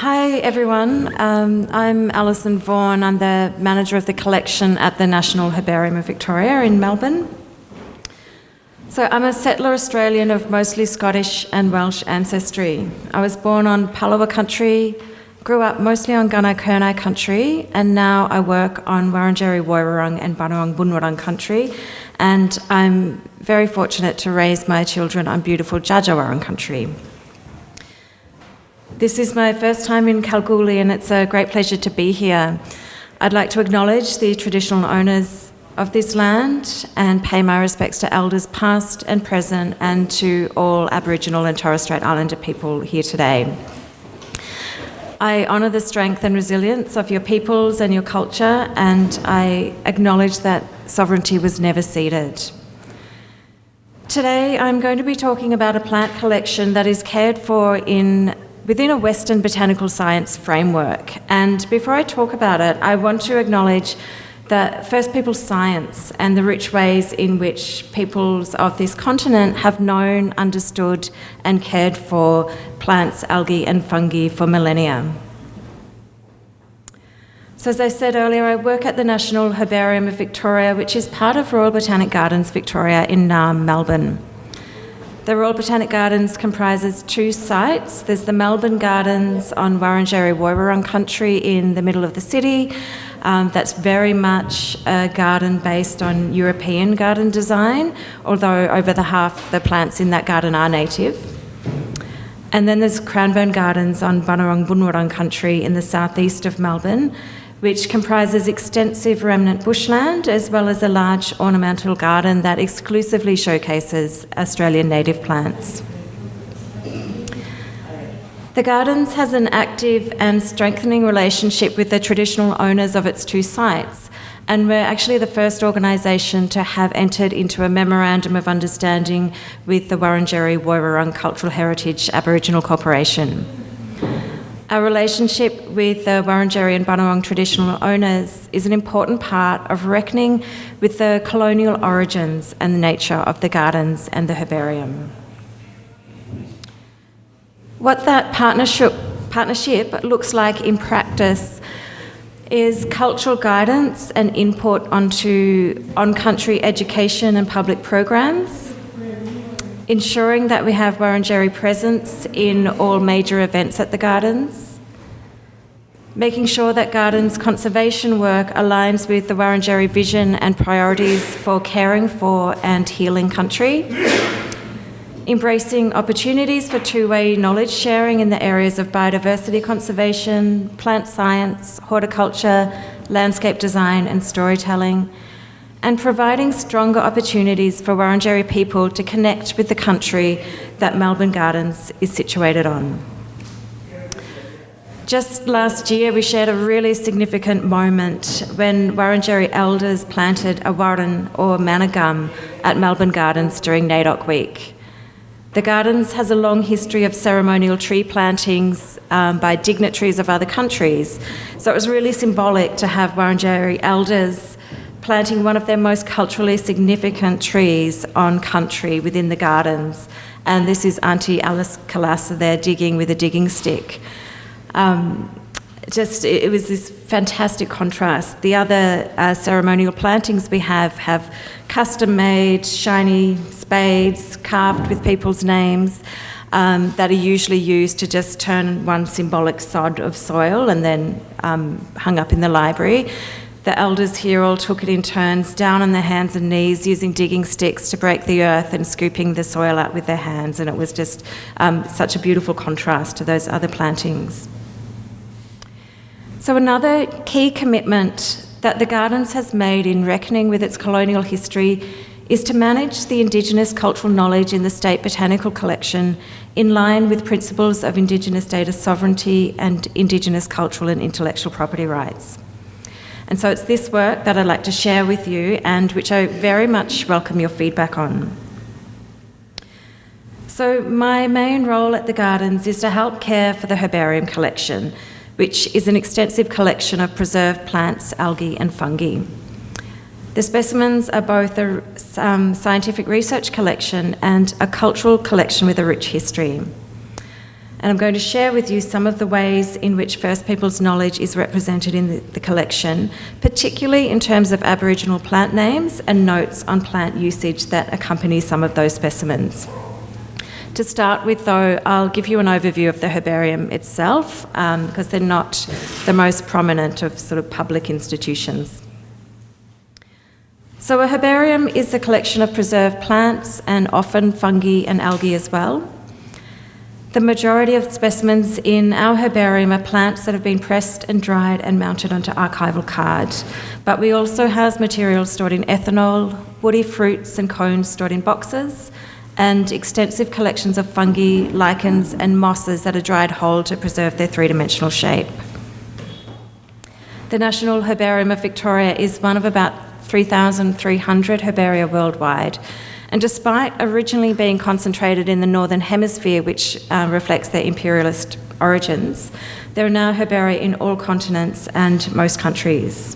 Hi everyone, I'm Alison Vaughan. I'm the manager of the collection at the National Herbarium of Victoria in Melbourne. So I'm a settler Australian of mostly Scottish and Welsh ancestry. I was born on Palawa country, grew up mostly on Gunai-Kurnai country, and now I work on Wurundjeri Woiwurrung and Bunurong Bunurong country, and I'm very fortunate to raise my children on beautiful Djadjawurrung country. This is my first time in Kalgoorlie and it's a great pleasure to be here. I'd like to acknowledge the traditional owners of this land and pay my respects to elders past and present and to all Aboriginal and Torres Strait Islander people here today. I honour the strength and resilience of your peoples and your culture, and I acknowledge that sovereignty was never ceded. Today I'm going to be talking about a plant collection that is cared for within a Western botanical science framework. And before I talk about it, I want to acknowledge that First Peoples science and the rich ways in which peoples of this continent have known, understood, and cared for plants, algae, and fungi for millennia. So as I said earlier, I work at the National Herbarium of Victoria, which is part of Royal Botanic Gardens Victoria in Melbourne. The Royal Botanic Gardens comprises two sites. There's the Melbourne Gardens on Wurundjeri Woiwurrung country in the middle of the city. That's very much a garden based on European garden design, although over half the plants in that garden are native. And then there's Cranbourne Gardens on Bunurong Bunurong country in the southeast of Melbourne, which comprises extensive remnant bushland as well as a large ornamental garden that exclusively showcases Australian native plants. The Gardens has an active and strengthening relationship with the traditional owners of its two sites, and we're actually the first organisation to have entered into a memorandum of understanding with the Wurundjeri Woiwurrung Cultural Heritage Aboriginal Corporation. Our relationship with the Wurundjeri and Bunurong traditional owners is an important part of reckoning with the colonial origins and the nature of the gardens and the herbarium. What that partnership looks like in practice is cultural guidance and input onto on-country education and public programs, ensuring that we have Wurundjeri presence in all major events at the Gardens, making sure that Gardens conservation work aligns with the Wurundjeri vision and priorities for caring for and healing country, embracing opportunities for two-way knowledge sharing in the areas of biodiversity conservation, plant science, horticulture, landscape design and storytelling, and providing stronger opportunities for Wurundjeri people to connect with the country that Melbourne Gardens is situated on. Just last year, we shared a really significant moment when Wurundjeri elders planted a warren or manna gum at Melbourne Gardens during NAIDOC Week. The Gardens has a long history of ceremonial tree plantings by dignitaries of other countries, so it was really symbolic to have Wurundjeri elders planting one of their most culturally significant trees on country within the Gardens. And this is Auntie Alice Kalasa there digging with a digging stick. It was this fantastic contrast. The other ceremonial plantings we have custom-made, shiny spades carved with people's names that are usually used to just turn one symbolic sod of soil and then hung up in the library. The elders here all took it in turns, down on their hands and knees, using digging sticks to break the earth and scooping the soil out with their hands, and it was just such a beautiful contrast to those other plantings. So another key commitment that the Gardens has made in reckoning with its colonial history is to manage the Indigenous cultural knowledge in the State Botanical Collection in line with principles of Indigenous data sovereignty and Indigenous cultural and intellectual property rights. And so it's this work that I'd like to share with you and which I very much welcome your feedback on. So my main role at the Gardens is to help care for the herbarium collection, which is an extensive collection of preserved plants, algae and fungi. The specimens are both a scientific research collection and a cultural collection with a rich history. And I'm going to share with you some of the ways in which First Peoples knowledge is represented in the collection, particularly in terms of Aboriginal plant names and notes on plant usage that accompany some of those specimens. To start with, though, I'll give you an overview of the herbarium itself, because they're not the most prominent of sort of public institutions. So a herbarium is a collection of preserved plants and often fungi and algae as well. The majority of specimens in our herbarium are plants that have been pressed and dried and mounted onto archival card. But we also house materials stored in ethanol, woody fruits and cones stored in boxes, and extensive collections of fungi, lichens and mosses that are dried whole to preserve their three-dimensional shape. The National Herbarium of Victoria is one of about 3,300 herbaria worldwide, and despite originally being concentrated in the Northern Hemisphere, which reflects their imperialist origins, there are now herbaria in all continents and most countries.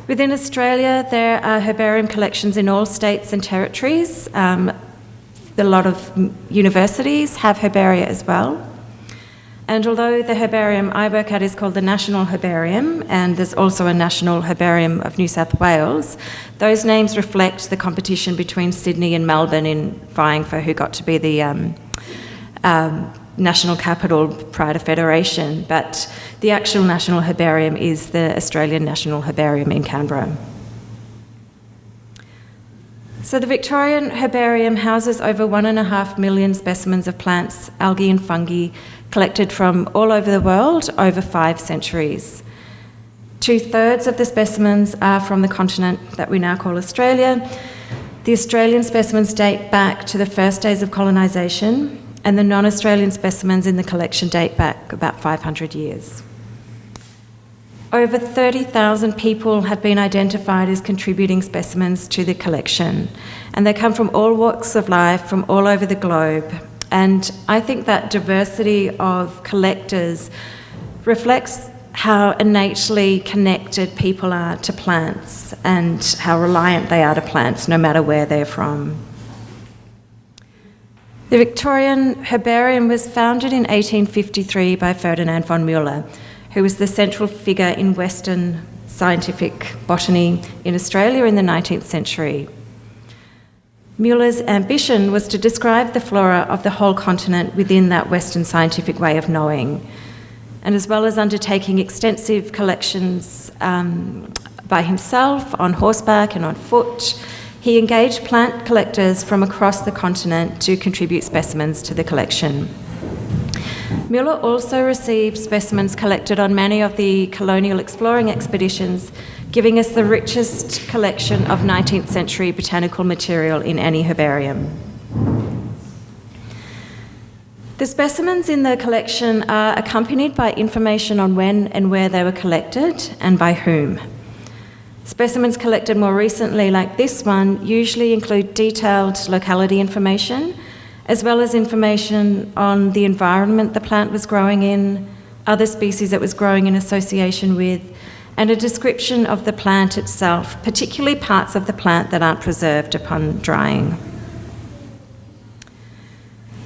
Within Australia, there are herbarium collections in all states and territories. A lot of universities have herbaria as well. And although the herbarium I work at is called the National Herbarium, and there's also a National Herbarium of New South Wales, those names reflect the competition between Sydney and Melbourne in vying for who got to be the national capital prior to Federation. But the actual National Herbarium is the Australian National Herbarium in Canberra. So the Victorian Herbarium houses over 1.5 million specimens of plants, algae and fungi collected from all over the world over 5 centuries. 2/3 of the specimens are from the continent that we now call Australia. The Australian specimens date back to the first days of colonisation, and the non-Australian specimens in the collection date back about 500 years. Over 30,000 people have been identified as contributing specimens to the collection, and they come from all walks of life, from all over the globe. And I think that diversity of collectors reflects how innately connected people are to plants and how reliant they are to plants, no matter where they're from. The Victorian Herbarium was founded in 1853 by Ferdinand von Mueller, who was the central figure in Western scientific botany in Australia in the 19th century. Mueller's ambition was to describe the flora of the whole continent within that Western scientific way of knowing. And as well as undertaking extensive collections by himself, on horseback and on foot, he engaged plant collectors from across the continent to contribute specimens to the collection. Mueller also received specimens collected on many of the colonial exploring expeditions, giving us the richest collection of 19th century botanical material in any herbarium. The specimens in the collection are accompanied by information on when and where they were collected and by whom. Specimens collected more recently, like this one, usually include detailed locality information, as well as information on the environment the plant was growing in, other species it was growing in association with, and a description of the plant itself, particularly parts of the plant that aren't preserved upon drying.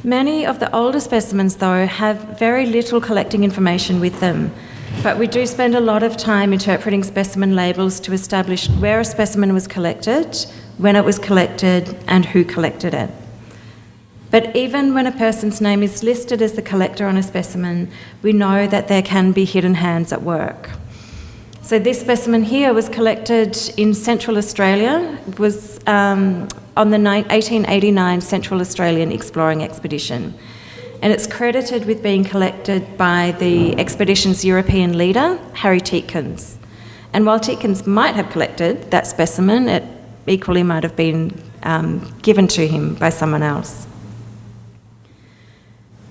Many of the older specimens, though, have very little collecting information with them, but we do spend a lot of time interpreting specimen labels to establish where a specimen was collected, when it was collected, and who collected it. But even when a person's name is listed as the collector on a specimen, we know that there can be hidden hands at work. So this specimen here was collected in Central Australia. It was on the 1889 Central Australian Exploring Expedition. And it's credited with being collected by the expedition's European leader, Harry Tietkens. And while Tietkens might have collected that specimen, it equally might have been given to him by someone else.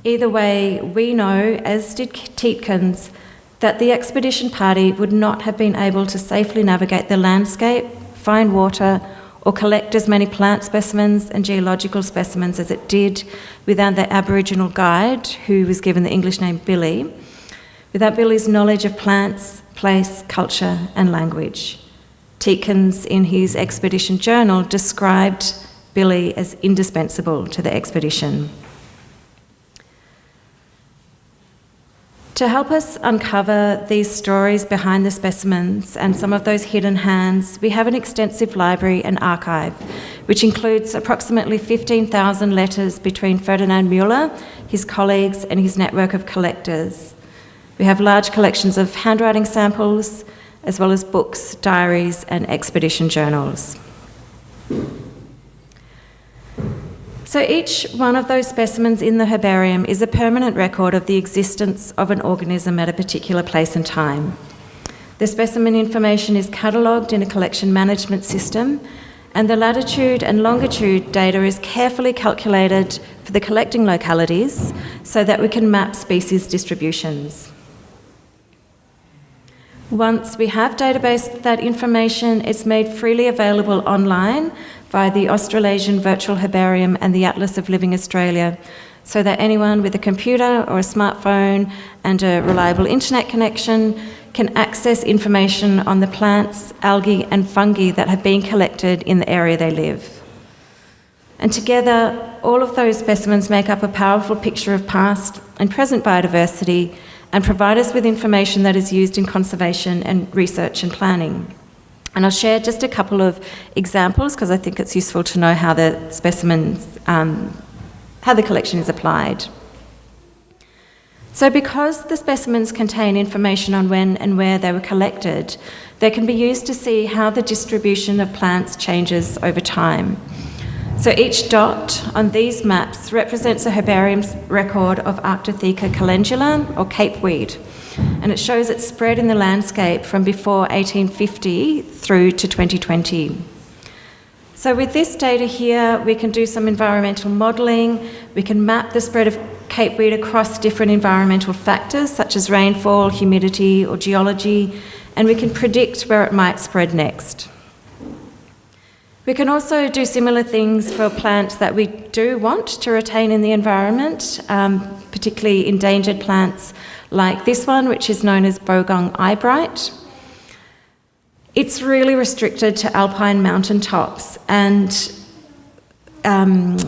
Either way, we know, as did Tietkens, that the expedition party would not have been able to safely navigate the landscape, find water, or collect as many plant specimens and geological specimens as it did without the Aboriginal guide, who was given the English name Billy, without Billy's knowledge of plants, place, culture, and language. Tietkens, in his expedition journal, described Billy as indispensable to the expedition. To help us uncover these stories behind the specimens and some of those hidden hands, we have an extensive library and archive, which includes approximately 15,000 letters between Ferdinand Müller, his colleagues, and his network of collectors. We have large collections of handwriting samples, as well as books, diaries, and expedition journals. So each one of those specimens in the herbarium is a permanent record of the existence of an organism at a particular place and time. The specimen information is catalogued in a collection management system, and the latitude and longitude data is carefully calculated for the collecting localities so that we can map species distributions. Once we have databased that information, it's made freely available online via the Australasian Virtual Herbarium and the Atlas of Living Australia, so that anyone with a computer or a smartphone and a reliable internet connection can access information on the plants, algae and fungi that have been collected in the area they live. And together, all of those specimens make up a powerful picture of past and present biodiversity and provide us with information that is used in conservation and research and planning. And I'll share just a couple of examples because I think it's useful to know how the specimens, how the collection is applied. So because the specimens contain information on when and where they were collected, they can be used to see how the distribution of plants changes over time. So each dot on these maps represents a herbarium's record of Arctotheca calendula, or capeweed, and it shows its spread in the landscape from before 1850 through to 2020. So with this data here, we can do some environmental modelling, we can map the spread of capeweed across different environmental factors such as rainfall, humidity or geology, and we can predict where it might spread next. We can also do similar things for plants that we do want to retain in the environment, particularly endangered plants like this one, which is known as bogong eyebright. It's really restricted to alpine mountain tops, and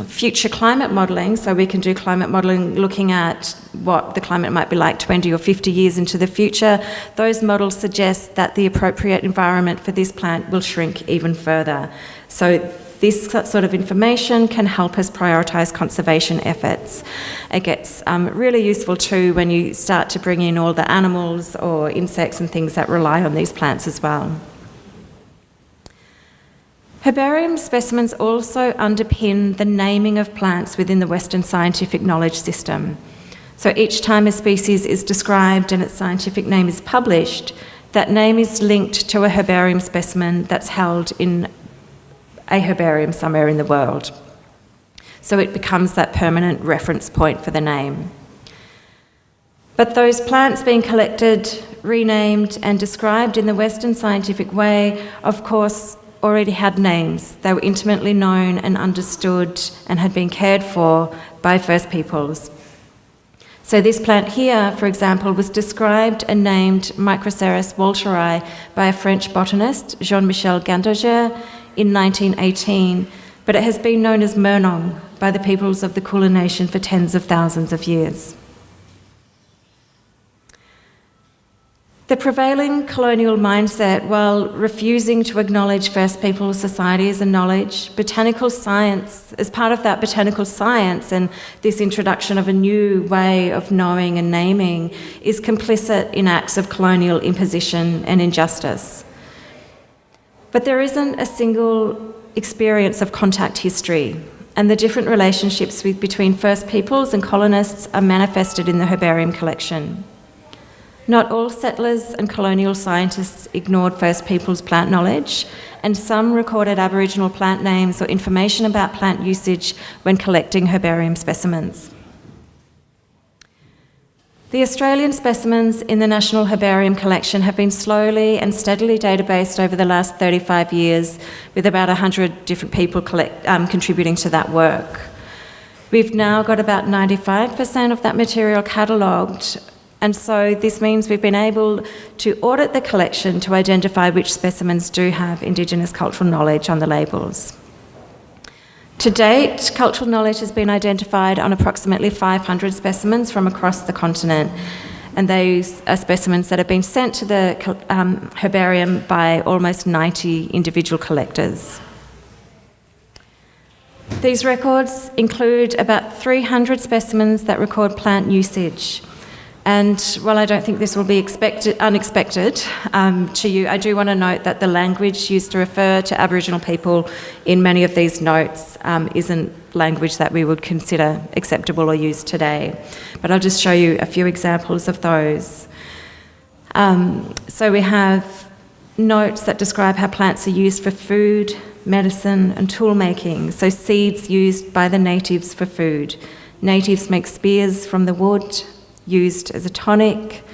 future climate modelling, so we can do climate modelling looking at what the climate might be like 20 or 50 years into the future. Those models suggest that the appropriate environment for this plant will shrink even further. So this sort of information can help us prioritise conservation efforts. It gets really useful too when you start to bring in all the animals or insects and things that rely on these plants as well. Herbarium specimens also underpin the naming of plants within the Western scientific knowledge system. So each time a species is described and its scientific name is published, that name is linked to a herbarium specimen that's held in a herbarium somewhere in the world. So it becomes that permanent reference point for the name. But those plants being collected, renamed and described in the Western scientific way, of course, already had names. They were intimately known and understood and had been cared for by First Peoples. So this plant here, for example, was described and named Microceras walteri by a French botanist, Jean-Michel Gandoger, in 1918, but it has been known as Murnong by the peoples of the Kulin Nation for tens of thousands of years. The prevailing colonial mindset, while refusing to acknowledge First Peoples societies and knowledge, botanical science, as part of that botanical science and this introduction of a new way of knowing and naming, is complicit in acts of colonial imposition and injustice. But there isn't a single experience of contact history, and the different relationships between First Peoples and colonists are manifested in the herbarium collection. Not all settlers and colonial scientists ignored First Peoples plant knowledge, and some recorded Aboriginal plant names or information about plant usage when collecting herbarium specimens. The Australian specimens in the National Herbarium collection have been slowly and steadily databased over the last 35 years, with about 100 different people contributing to that work. We've now got about 95% of that material catalogued, and so this means we've been able to audit the collection to identify which specimens do have Indigenous cultural knowledge on the labels. To date, cultural knowledge has been identified on approximately 500 specimens from across the continent, and those are specimens that have been sent to the herbarium by almost 90 individual collectors. These records include about 300 specimens that record plant usage. And while I don't think this will be unexpected to you, I do want to note that the language used to refer to Aboriginal people in many of these notes isn't language that we would consider acceptable or used today. But I'll just show you a few examples of those. So we have notes that describe how plants are used for food, medicine and tool making. So seeds used by the natives for food. Natives make spears from the wood, used as a tonic,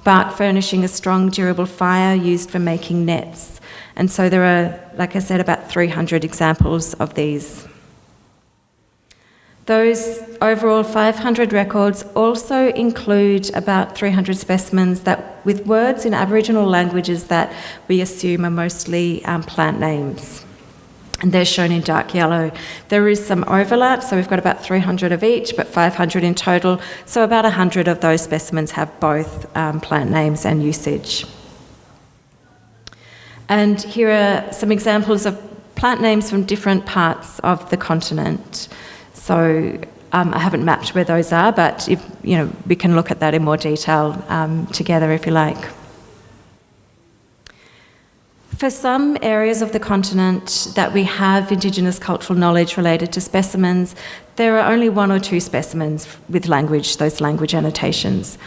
bark furnishing a strong, durable fire used for making nets. And so there are, like I said, about 300 examples of these. Those overall 500 records also include about 300 specimens that with words in Aboriginal languages that we assume are mostly plant names. And they're shown in dark yellow. There is some overlap, so we've got about 300 of each, but 500 in total. So about 100 of those specimens have both plant names and usage. And here are some examples of plant names from different parts of the continent. So I haven't mapped where those are, but we can look at that in more detail together if you like. For some areas of the continent that we have Indigenous cultural knowledge related to specimens, there are only 1 or 2 specimens with language, those language annotations.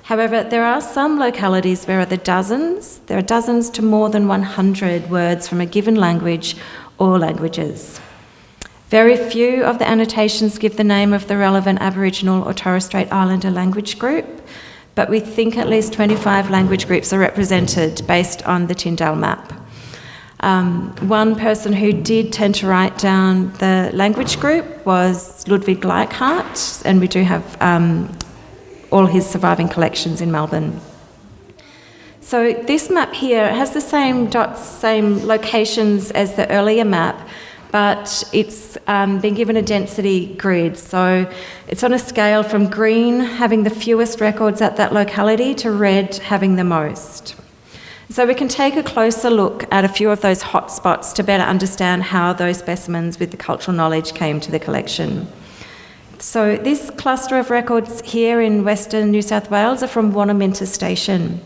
However, there are some localities where there are dozens to more than 100 words from a given language or languages. Very few of the annotations give the name of the relevant Aboriginal or Torres Strait Islander language group, but we think at least 25 language groups are represented based on the Tyndale map. One person who did tend to write down the language group was Ludwig Leichhardt, and we do have all his surviving collections in Melbourne. So this map here has the same dots, same locations as the earlier map, but it's been given a density grid. So it's on a scale from green, having the fewest records at that locality, to red, having the most. So we can take a closer look at a few of those hot spots to better understand how those specimens with the cultural knowledge came to the collection. So this cluster of records here in Western New South Wales are from Wannaminta Station.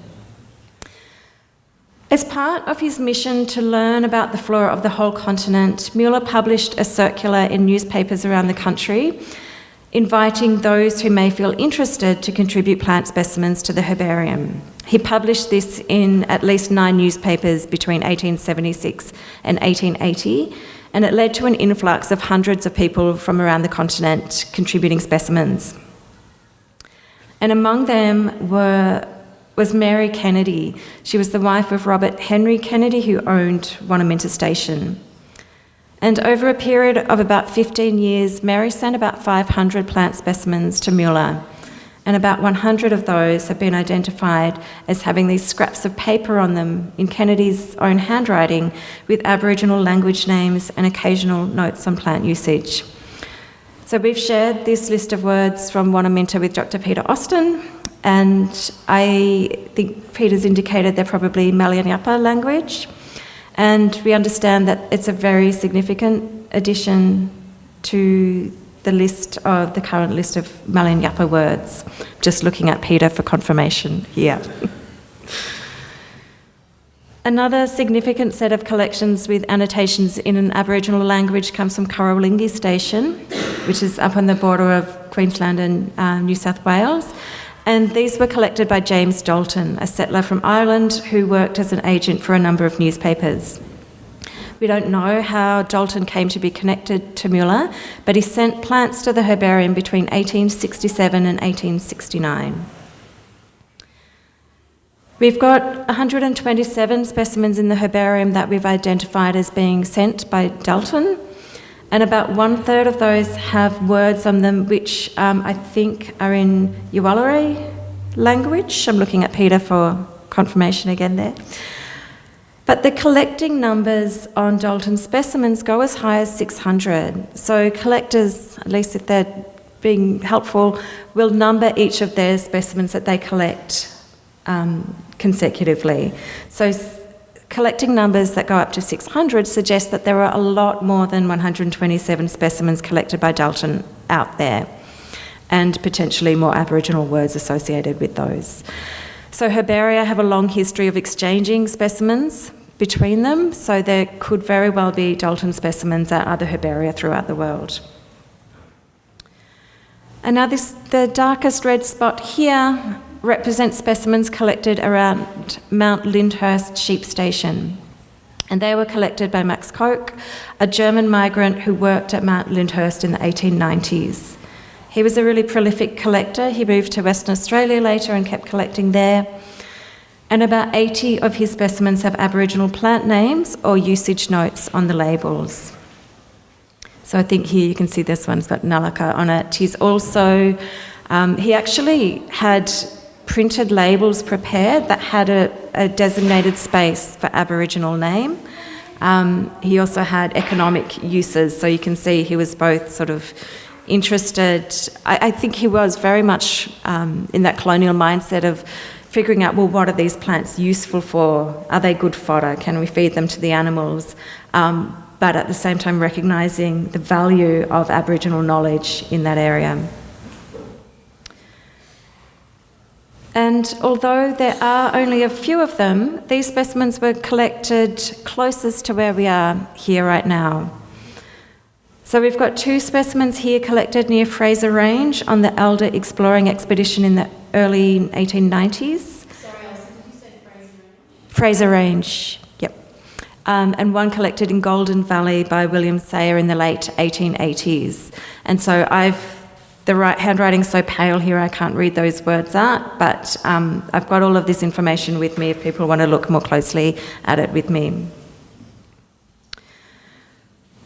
As part of his mission to learn about the flora of the whole continent, Mueller published a circular in newspapers around the country, inviting those who may feel interested to contribute plant specimens to the herbarium. He published this in at least 9 newspapers between 1876 and 1880, and it led to an influx of hundreds of people from around the continent contributing specimens. And among them was Mary Kennedy. She was the wife of Robert Henry Kennedy, who owned Wannaminta Station. And over a period of about 15 years, Mary sent about 500 plant specimens to Mueller, and about 100 of those have been identified as having these scraps of paper on them in Kennedy's own handwriting with Aboriginal language names and occasional notes on plant usage. So we've shared this list of words from Wannaminta with Dr. Peter Austin, and I think Peter's indicated they're probably Malianyapa language. And we understand that it's a very significant addition to the current list of Malianyapa words. Just looking at Peter for confirmation here. Another significant set of collections with annotations in an Aboriginal language comes from Kurrawalinghi Station, which is up on the border of Queensland and New South Wales. And these were collected by James Dalton, a settler from Ireland who worked as an agent for a number of newspapers. We don't know how Dalton came to be connected to Mueller, but he sent plants to the herbarium between 1867 and 1869. We've got 127 specimens in the herbarium that we've identified as being sent by Dalton, and about 1/3 of those have words on them which I think are in Yuwalari language. I'm looking at Peter for confirmation again there. But the collecting numbers on Dalton specimens go as high as 600. So collectors, at least if they're being helpful, will number each of their specimens that they collect consecutively. So collecting numbers that go up to 600 suggests that there are a lot more than 127 specimens collected by Dalton out there, and potentially more Aboriginal words associated with those. So herbaria have a long history of exchanging specimens between them, so there could very well be Dalton specimens at other herbaria throughout the world. And now the darkest red spot here represents specimens collected around Mount Lyndhurst Sheep Station. And they were collected by Max Koch, a German migrant who worked at Mount Lyndhurst in the 1890s. He was a really prolific collector. He moved to Western Australia later and kept collecting there. And about 80 of his specimens have Aboriginal plant names or usage notes on the labels. So I think here you can see this one's got Nulaka on it. He's also, he actually had printed labels prepared that had a designated space for Aboriginal name. He also had economic uses, so you can see he was both sort of interested. I think he was very much in that colonial mindset of figuring out, well, what are these plants useful for? Are they good fodder? Can we feed them to the animals? But at the same time recognising the value of Aboriginal knowledge in that area. And although there are only a few of them, these specimens were collected closest to where we are here right now. So we've got 2 specimens here collected near Fraser Range on the Elder exploring expedition in the early 1890s. Sorry, Alison, did you say Fraser Range? Fraser Range, yep. And one collected in Golden Valley by William Sayer in the late 1880s. And so the handwriting's so pale here I can't read those words out, but I've got all of this information with me if people want to look more closely at it with me.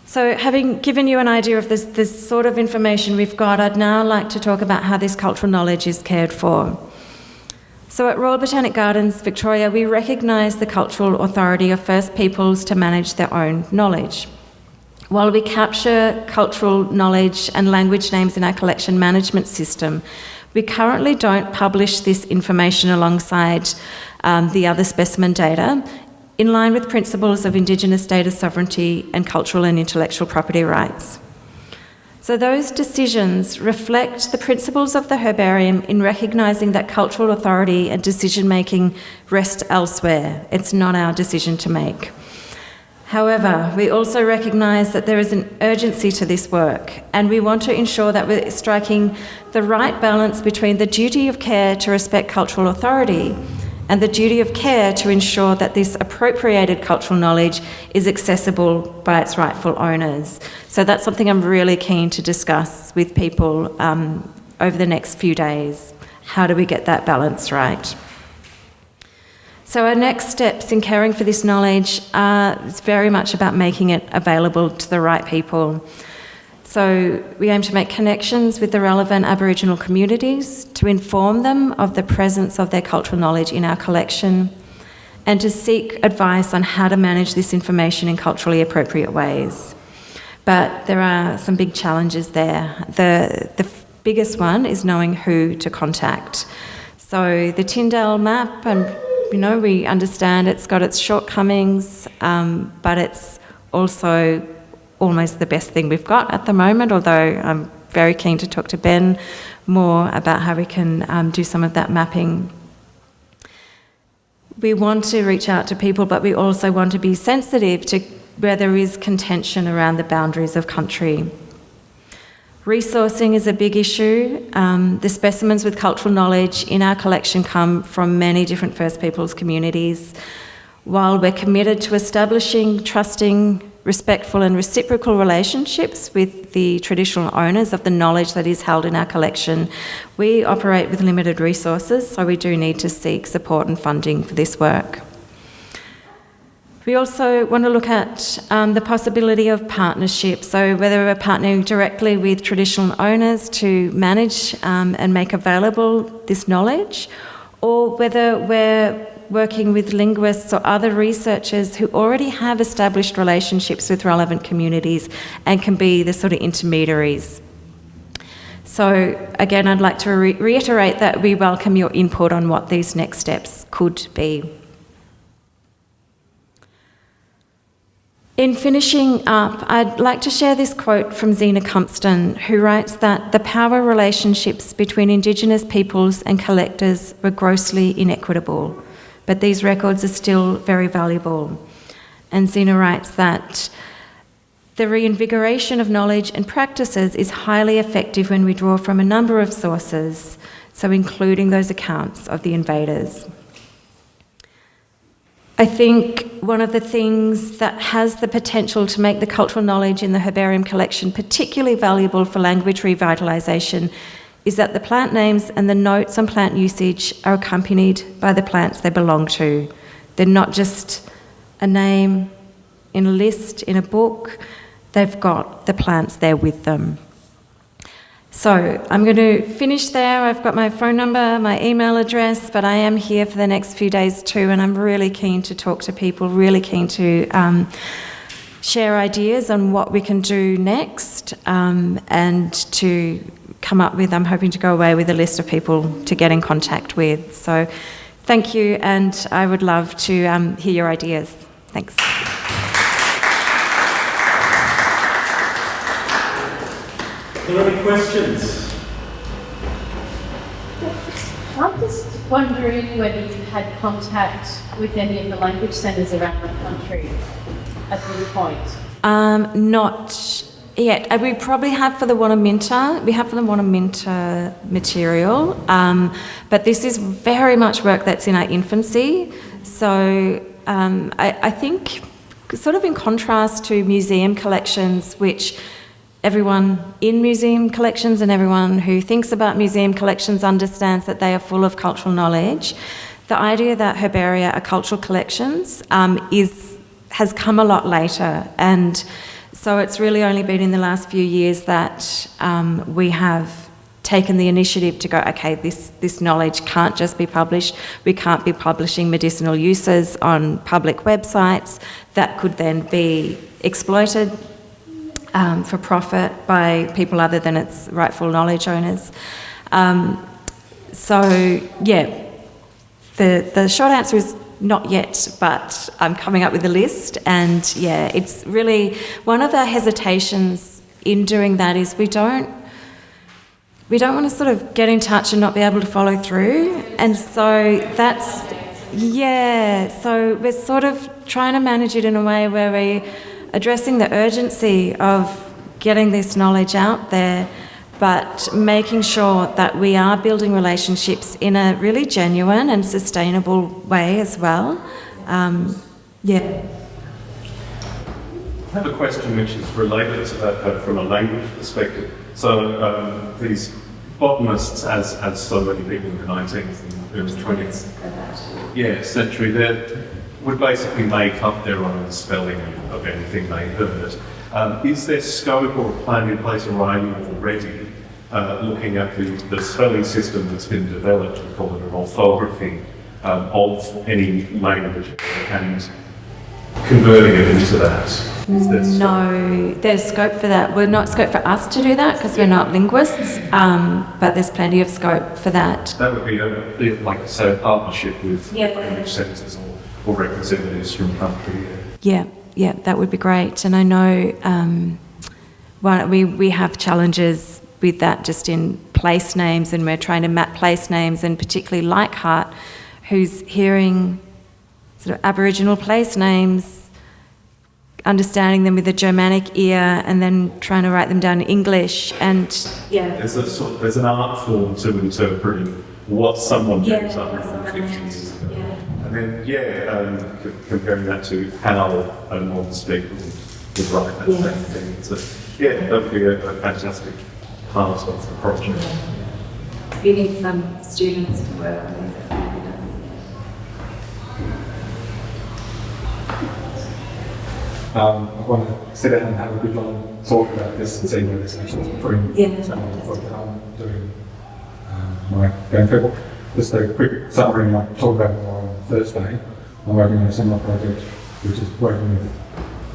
So having given you an idea of this sort of information we've got, I'd now like to talk about how this cultural knowledge is cared for. So at Royal Botanic Gardens Victoria, we recognise the cultural authority of First Peoples to manage their own knowledge. While we capture cultural knowledge and language names in our collection management system, we currently don't publish this information alongside the other specimen data, in line with principles of Indigenous data sovereignty and cultural and intellectual property rights. So those decisions reflect the principles of the herbarium in recognising that cultural authority and decision-making rest elsewhere. It's not our decision to make. However, we also recognise that there is an urgency to this work, and we want to ensure that we're striking the right balance between the duty of care to respect cultural authority and the duty of care to ensure that this appropriated cultural knowledge is accessible by its rightful owners. So that's something I'm really keen to discuss with people over the next few days. How do we get that balance right? So our next steps in caring for this knowledge is very much about making it available to the right people. So we aim to make connections with the relevant Aboriginal communities, to inform them of the presence of their cultural knowledge in our collection, and to seek advice on how to manage this information in culturally appropriate ways. But there are some big challenges there. The biggest one is knowing who to contact. So the Tyndale map, and we understand it's got its shortcomings, but it's also almost the best thing we've got at the moment, although I'm very keen to talk to Ben more about how we can do some of that mapping. We want to reach out to people, but we also want to be sensitive to where there is contention around the boundaries of country. Resourcing is a big issue. The specimens with cultural knowledge in our collection come from many different First Peoples communities. While we're committed to establishing trusting, respectful and reciprocal relationships with the traditional owners of the knowledge that is held in our collection, we operate with limited resources, so we do need to seek support and funding for this work. We also want to look at the possibility of partnership, so whether we're partnering directly with traditional owners to manage and make available this knowledge, or whether we're working with linguists or other researchers who already have established relationships with relevant communities and can be the sort of intermediaries. So again, I'd like to reiterate that we welcome your input on what these next steps could be. In finishing up, I'd like to share this quote from Zena Compston, who writes that the power relationships between Indigenous peoples and collectors were grossly inequitable, but these records are still very valuable. And Zena writes that the reinvigoration of knowledge and practices is highly effective when we draw from a number of sources, so including those accounts of the invaders. I think one of the things that has the potential to make the cultural knowledge in the herbarium collection particularly valuable for language revitalisation is that the plant names and the notes on plant usage are accompanied by the plants they belong to. They're not just a name in a list, in a book, they've got the plants there with them. So I'm going to finish there. I've got my phone number, my email address, but I am here for the next few days too, and I'm really keen to talk to people, really keen to share ideas on what we can do next, and to come up with, I'm hoping to go away with a list of people to get in contact with. So thank you, and I would love to hear your ideas. Thanks. Are there any questions? I'm just wondering whether you've had contact with any of the language centres around the country at this point. Not yet. We probably have for the Wannaminta. We have for the Wannaminta material, but this is very much work that's in our infancy. So I think, sort of in contrast to museum collections, which everyone in museum collections and everyone who thinks about museum collections understands that they are full of cultural knowledge. The idea that herbaria are cultural collections has come a lot later, and so it's really only been in the last few years that we have taken the initiative to go, okay, this knowledge can't just be published. We can't be publishing medicinal uses on public websites that could then be exploited for profit by people other than its rightful knowledge owners. So yeah, the short answer is not yet, but I'm coming up with a list, and yeah, it's really one of our hesitations in doing that is we don't want to sort of get in touch and not be able to follow through, and so so we're sort of trying to manage it in a way where we're addressing the urgency of getting this knowledge out there, but making sure that we are building relationships in a really genuine and sustainable way as well. I have a question which is related to that, but from a language perspective. So these botanists, as so many people in the 19th and early 20th century, they would basically make up their own spelling of anything they heard. Is there scope or a plan in place already, looking at the spelling system that's been developed, we call it an orthography, of any language and converting it into that? No, there's scope for that. We're not scope for us to do that because we're not linguists, but there's plenty of scope for that. That would be a partnership with language centres or representatives from country. Yeah, that would be great. And I know we have challenges with that just in place names, and we're trying to map place names, and particularly Leichhardt, who's hearing sort of Aboriginal place names, understanding them with a Germanic ear, and then trying to write them down in English. And there's an art form to interpreting what someone did 150 years ago. And then, comparing that to how a modern speaker would write that same thing. So, that would be a fantastic part of the project. We need some students to work on these activities. I want to sit down and have a good long talk about this and see where this actually is from. What I'm doing my going forward. Just a quick summary, I talked about more on Thursday. I'm working on a similar project, which is working with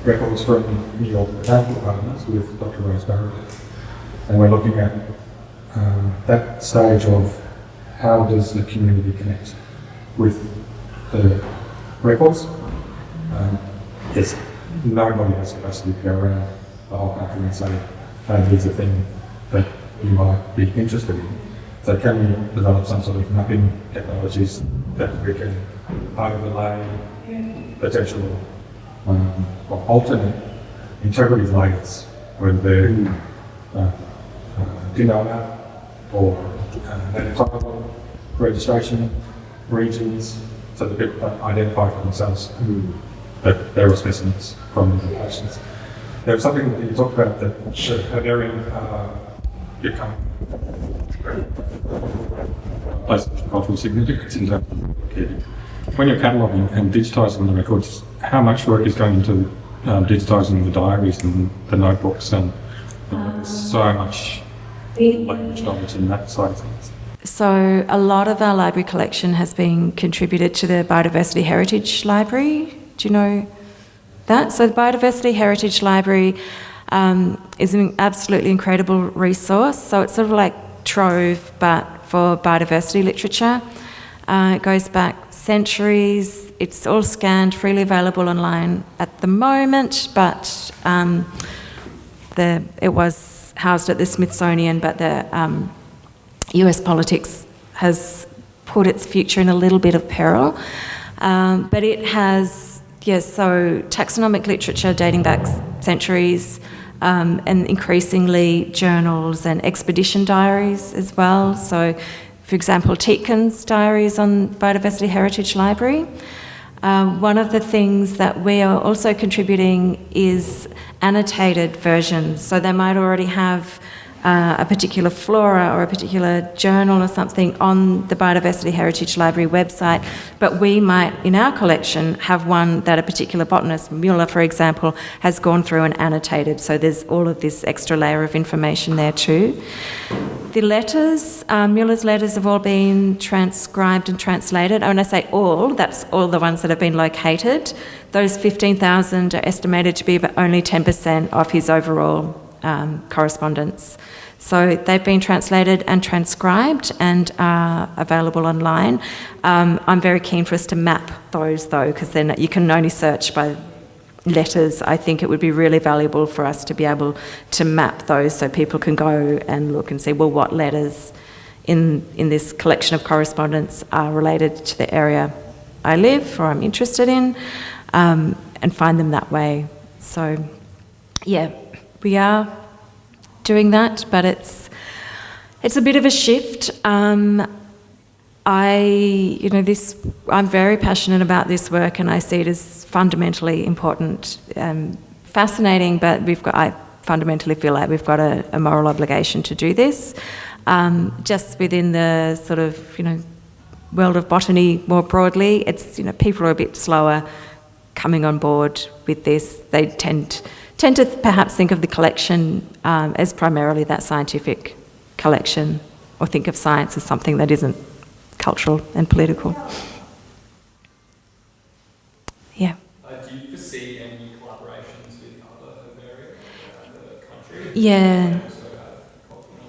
records from New York Botanical Gardens with Dr. Rose Barrett. And we're looking at that stage of how does the community connect with the records. Yes, nobody has capacity to go around the whole country and say, hey, here's a thing that you might be interested in. So can we develop some sort of mapping technologies that we can overlay potential or alternate integrity layers, whether they're denominator or native title, registration, regions, so that people can identify for themselves that there are specimens from the locations. There was something that you talked about that the herbarium become place of cultural significance in terms of when you're cataloguing and digitising the records, how much work is going into digitising the diaries and the notebooks, and there's so much language knowledge in that side of things. So a lot of our library collection has been contributed to the Biodiversity Heritage Library. Do you know that? So the Biodiversity Heritage Library is an absolutely incredible resource. So it's sort of like Trove, but for biodiversity literature. It goes back centuries. It's all scanned, freely available online at the moment, but it was housed at the Smithsonian, but the US politics has put its future in a little bit of peril. But it has, so taxonomic literature dating back centuries, and increasingly journals and expedition diaries as well. So, for example, Tietken's diaries on Biodiversity Heritage Library. One of the things that we are also contributing is annotated versions. So they might already have a particular flora or a particular journal or something on the Biodiversity Heritage Library website, but we might, in our collection, have one that a particular botanist, Muller, for example, has gone through and annotated. So there's all of this extra layer of information there too. The letters, Muller's letters have all been transcribed and translated. When I say all, that's all the ones that have been located. Those 15,000 are estimated to be about only 10% of his overall correspondence. So they've been translated and transcribed and are available online. I'm very keen for us to map those though, because then you can only search by letters. I think it would be really valuable for us to be able to map those so people can go and look and see, well, what letters in this collection of correspondence are related to the area I live or I'm interested in, and find them that way. So, we are doing that, but it's a bit of a shift. I'm very passionate about this work, and I see it as fundamentally important, fascinating. But I fundamentally feel like we've got a moral obligation to do this. Just within the sort of world of botany more broadly, it's people are a bit slower coming on board with this. They tend to perhaps think of the collection as primarily that scientific collection, or think of science as something that isn't cultural and political. Yeah. Do you foresee any collaborations with other herbariums around the country? Yeah,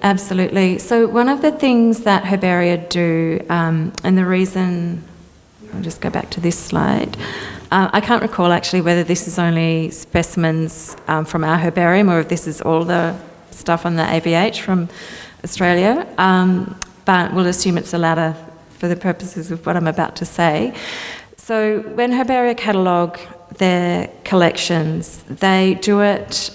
absolutely. So one of the things that herbaria do, and the reason, I'll just go back to this slide. I can't recall actually whether this is only specimens from our herbarium or if this is all the stuff on the AVH from Australia, but we'll assume it's the latter for the purposes of what I'm about to say. So when herbaria catalogue their collections, they do it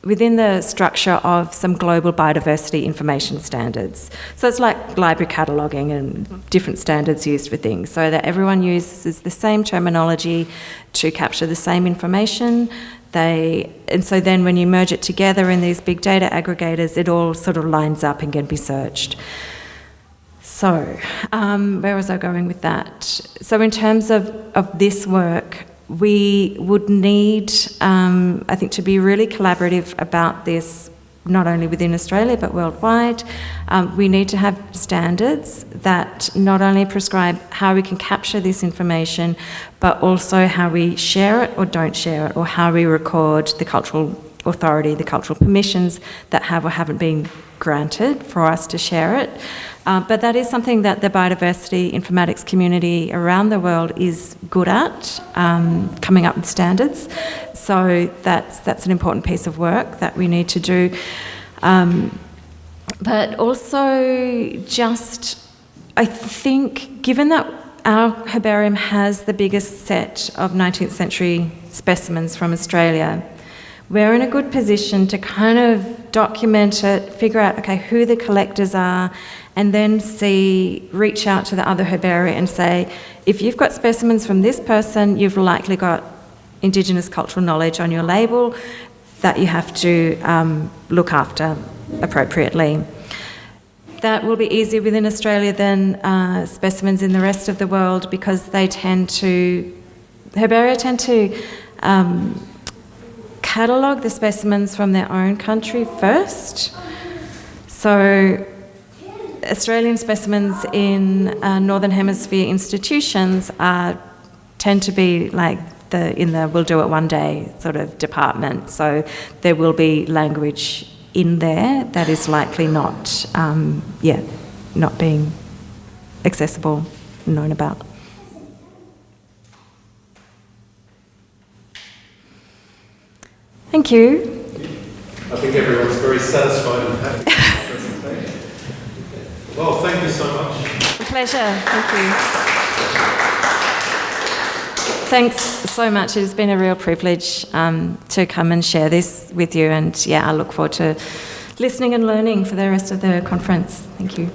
within the structure of some global biodiversity information standards. So it's like library cataloguing and different standards used for things, so that everyone uses the same terminology to capture the same information. And so then when you merge it together in these big data aggregators, it all sort of lines up and can be searched. So where was I going with that? So in terms of this work, we would need, I think, to be really collaborative about this, not only within Australia but worldwide. We need to have standards that not only prescribe how we can capture this information, but also how we share it or don't share it, or how we record the cultural authority, the cultural permissions that have or haven't been granted for us to share it. But that is something that the biodiversity informatics community around the world is good at, coming up with standards. So that's an important piece of work that we need to do. But also just, I think, given that our herbarium has the biggest set of 19th century specimens from Australia, we're in a good position to kind of document it, figure out, okay, who the collectors are, and then reach out to the other herbaria and say, if you've got specimens from this person, you've likely got Indigenous cultural knowledge on your label that you have to look after appropriately. That will be easier within Australia than specimens in the rest of the world, because herbaria tend to catalogue the specimens from their own country first. So Australian specimens in Northern Hemisphere institutions tend to be like in the we'll do it one day sort of department. So there will be language in there that is likely not being accessible, known about. Thank you. I think everyone's very satisfied and happy with the presentation. Well, thank you so much. A pleasure. Thank you. Thanks so much. It's been a real privilege to come and share this with you, and I look forward to listening and learning for the rest of the conference. Thank you.